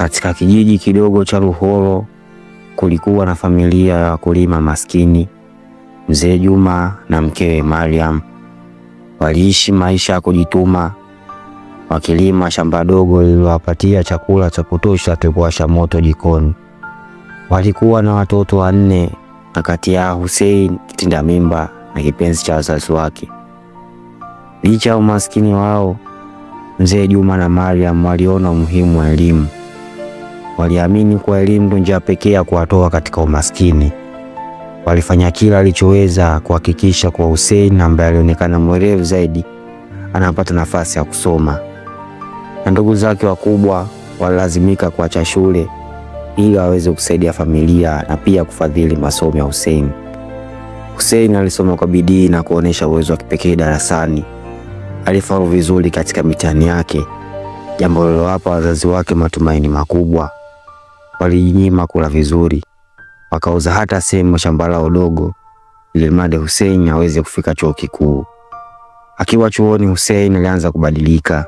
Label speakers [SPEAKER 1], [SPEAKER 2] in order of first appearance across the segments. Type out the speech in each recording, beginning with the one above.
[SPEAKER 1] Katika kijiji kidogo cha Ruhoro kulikuwa na familia ya wakulima maskini. Mzee Juma na mkewe Mariam waliishi maisha ya kujituma, wakilima shamba dogo lililowapatia chakula cha kutosha kuwasha moto jikoni. Walikuwa na watoto 4, na kati yao Hussein kitinda mimba na kipenzi cha wazazi wake. Licha ya umaskini wao, Mzee Juma na Mariam waliona umuhimu wa elimu. Waliamini kuwa elimu ndio njia pekee ya kuwatoa katika umaskini. Walifanya kila alichoweza kuhakikisha kwa Hussein, ambaye alionekana mwerevu zaidi, anapata nafasi ya kusoma. Na ndugu zake wakubwa walilazimika kuacha shule ili waweze kusaidia familia na pia kufadhili masomo ya Hussein. Hussein alisoma kwa bidii na kuonesha uwezo wa kipekee darasani. Alifaulu vizuri katika mitihani yake, jambo lililowapa wazazi wake matumaini makubwa. Walijinyima kula vizuri, wakauza hata sehemu shamba lao dogo ili mradi Hussein aweze kufika chuo kikuu. Akiwa chuoni, Hussein alianza kubadilika.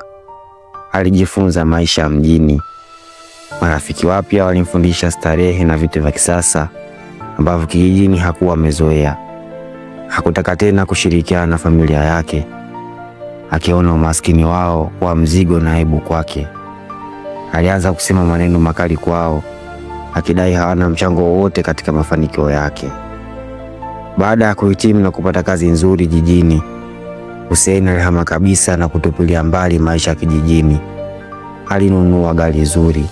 [SPEAKER 1] Alijifunza maisha ya mjini. Marafiki wapya walimfundisha starehe na vitu vya kisasa ambavyo kijijini hakuwa amezoea. Hakutaka tena kushirikiana na familia yake, akiona umaskini wao kuwa mzigo na aibu kwake. Alianza kusema maneno makali kwao, akidai hawana mchango wowote katika mafanikio yake. Baada ya kuhitimu na kupata kazi nzuri jijini, Hussein alihama kabisa na kutupilia mbali maisha ya kijijini. Alinunua gari zuri,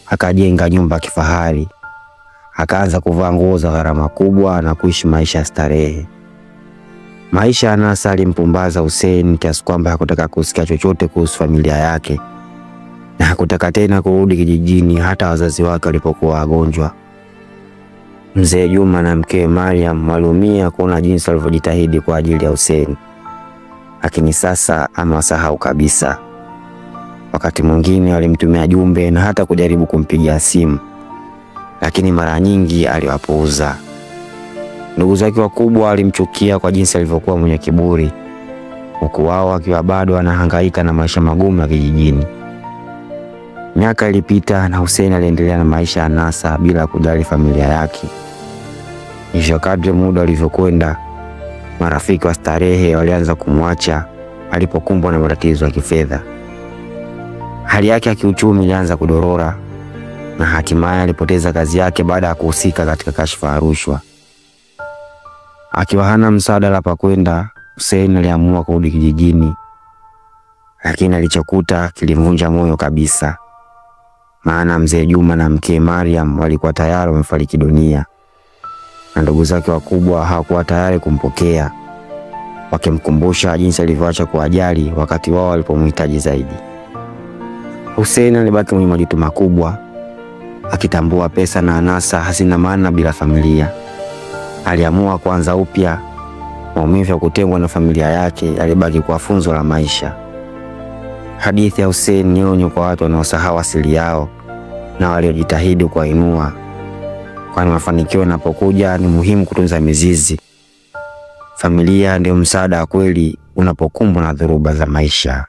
[SPEAKER 1] akajenga nyumba kifahari, akaanza kuvaa nguo za gharama kubwa na kuishi maisha ya starehe. Maisha anasa alimpumbaza Hussein kiasi kwamba hakutaka kusikia chochote kuhusu familia yake, na hakutaka tena kurudi kijijini hata wazazi wake walipokuwa wagonjwa. Mzee Juma na mkewe Mariam waliumia kuona jinsi alivyojitahidi kwa ajili ya Hussein, lakini sasa amewasahau kabisa. Wakati mwingine walimtumia jumbe na hata kujaribu kumpigia simu, lakini mara nyingi aliwapuuza. Ndugu zake wakubwa walimchukia kwa jinsi alivyokuwa mwenye kiburi, huku wao akiwa bado wanahangaika na maisha magumu ya kijijini. Miaka ilipita na Hussein aliendelea na maisha ya anasa bila kujali familia yake. Hivyo kadri muda ulivyokwenda, marafiki wa starehe walianza kumwacha alipokumbwa na matatizo ya kifedha. Hali yake ya kiuchumi ilianza kudorora, na hatimaye alipoteza kazi yake baada ya kuhusika katika kashfa ya rushwa. Akiwa hana msaada la pa kwenda, Hussein aliamua kurudi kijijini, lakini alichokuta kilimvunja moyo kabisa. Maana Mzee Juma na mke Mariam walikuwa tayari wamefariki dunia, na ndugu zake wakubwa hawakuwa tayari kumpokea, wakimkumbusha jinsi alivyoacha kuwajali wakati wao walipomhitaji zaidi. Hussein alibaki mwenye majuto makubwa, akitambua pesa na anasa hazina maana bila familia. Aliamua kuanza upya. Maumivu ya kutengwa na familia yake yalibaki kwa funzo la maisha. Hadithi ya Hussein ni onyo kwa watu wanaosahau asili yao na waliojitahidi kuinua, kwani mafanikio yanapokuja ni muhimu kutunza mizizi. Familia ndio msaada wa kweli unapokumbwa na dhoruba za maisha.